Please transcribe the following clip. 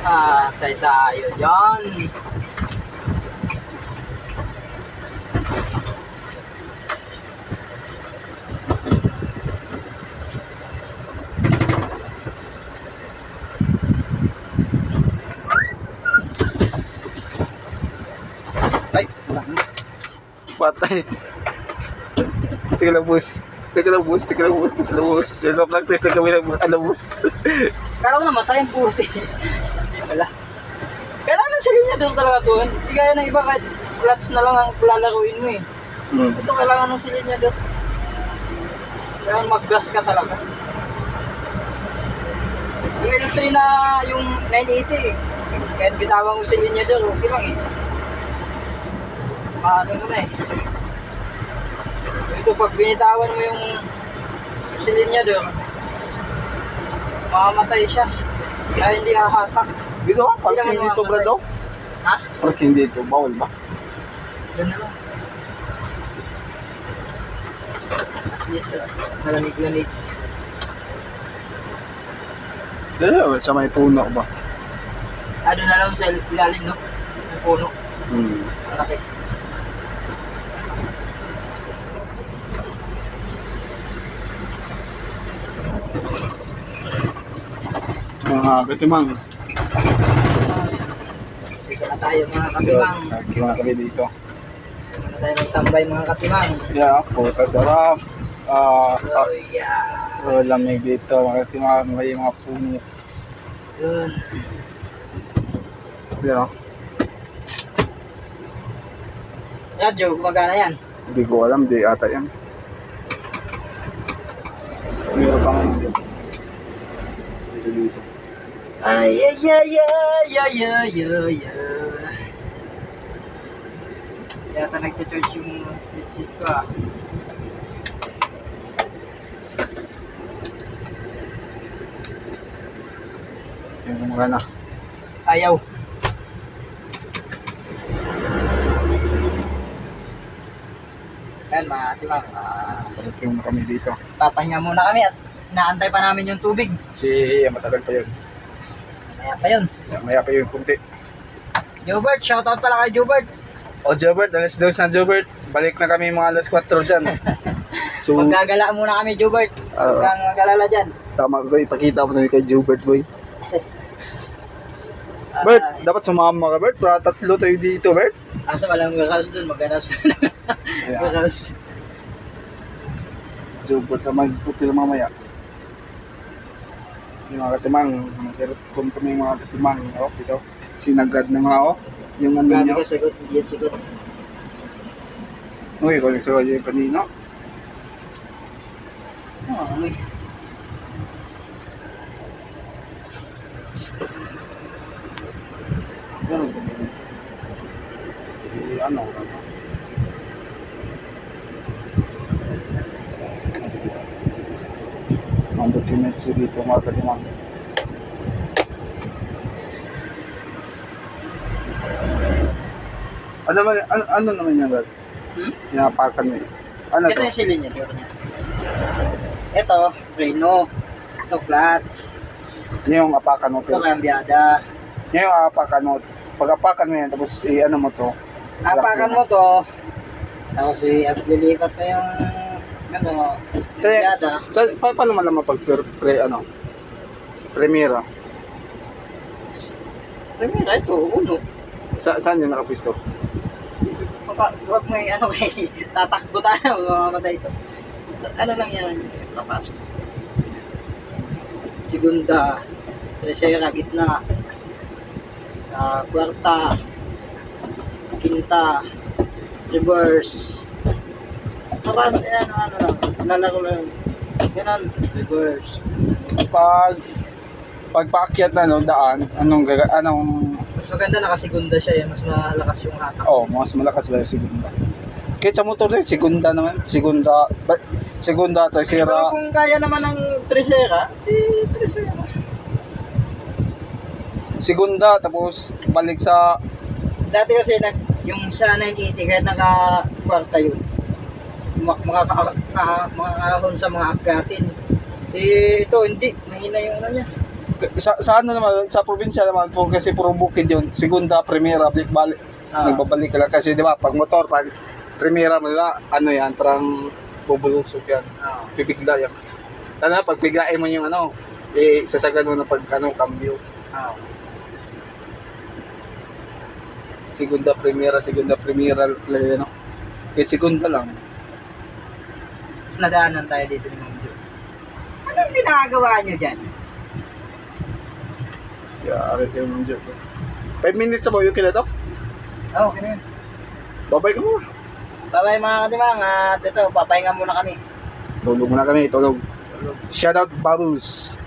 Tay tayo dyan. Ay, patay. Tika lang, boss. Tika lang, boss. Tika lang, boss. Tika lang, boss. Nag-practice na kami ng boss. Kala ko namatay ang poste. Hindi pala. Kailangan sa linya doon talaga to. Hindi kaya ng iba kahit clutch na lang ang lalaruin mo eh. Ito kailangan ng silid niya doon. Kailangan mag-gas ka talaga. Yung industry na yung 980 eh. Kahit bitawan mo silid niya doon, okay lang eh. Maano mo na eh. Ito pag binitawan mo yung silid niya doon, mamamatay siya. Kaya hindi hahatak. Dito, parking dito, brado. Ha? Parking dito, bawal ba? Doon na lang. Yes, sir. Malamig-lamig. Dito, sa may puno ba? Ano na lang sa ilalim, no? Ng puno. Malaki. Mga katimang. Dito na tayo mga katimang. Kaya kami dito. Dito na tayo magtambay mga katimang. Yeah, po, kasarap. Oh, yeah. Lamig dito, mga katimang. May mga puno. Yun. Yeah. Radyo, gumagana yan. Hindi ko alam, di ata yan. Meron pa nga dito. Dito. Ay, ay, ay, ay, ay, ay, ay, ay. Yata nagcha-charge yung headset ko ah. Yan mo na. Ayaw. Yan mga katimang. Parang na kami dito. Papahinga muna kami at inaantay pa namin yung tubig. Kasi matagal pa yun. Kaya pa yun. Maya pa yun kunti. Jobert, shoutout pala kay Jobert. O Jobert, alas 2 na Jobert. Balik na kami mga alas 4 dyan. So, Magkagala muna kami Jobert. Huwag kang mag-alala dyan. tama ko, ipakita mo na kay Jobert, boy. Bert, dapat sumama ka, Bert. Para tatlo tayo dito, Bert. Asa walang warehouse dun, mag-announce. Ayan. Warehouse. Jobert na magpupil mamaya. Yung mga katimang, kung kami yung mga katimang, oh, ito, sinagad na nga, oh. Yung ano Grabe niya. ka, sagot. Hindi yan sagot. Uy, kung nagsarod yung kanina. Oo, amoy. Ganun ba? Ano? Ang documents dito mga kalimang. Ano naman yan, Brad? Pinapakan mo yun. Ano Ito to? yung silin niya, door niya. Ito, Reno. Ito, clutch. Yung apakan mo. Ito, kambyada. Yung apakan mo. Pag apakan mo yan, tapos ano mo to. Apakan mo to. Tapos lilipat mo yung ano, kambyada. Paano malaman pag Premiera? Primera, ito, uno. Saan yun nakapisto? Huwag mo yung ano kay tatakbo tayo, mamamatay ito. Ano lang yan, papasok. Segunda, tercera, gitna, kwarta, quinta, reverse. Papasok yan, ano lang, lalaro lang. Ganon, reverse. Pag paakyat na no, daan, anong Mas maganda nakasigunda siya, mas malakas yung hatak. mas malakas lang segunda. Kahit sa motor din, segunda naman. Segunda, Pero tercera. kung kaya naman ng tercera, tercera. Segunda, tapos balik sa Dati kasi yung sa 980 kahit naka-kwarta yun, makakahon sa mga agatin. Ito hindi, mahina yung ano niya. Sa ano naman, sa probinsya naman po kasi puro bukid yun. Segunda, primera, balik-balik. Nagbabalik ka lang kasi di ba pag motor, pag primera mo nila, ano yan, parang bubulusok yan. Pipigla yan. Sana pag biglain mo yung ano, sasagan mo na pag ano, cambio. Segunda, primera, ano. Kahit segunda lang. Tapos nadaanan tayo dito ni Ma'am Jo. Anong ginagawa nyo dyan? Yari kayo mong joke. 5 minutes na ba yung kila to? Okay na yun. Babay ka mo. Bye-bye mga katimang. At ito, papahinga muna kami. Tulog muna kami, tulog. Shoutout Bubbles.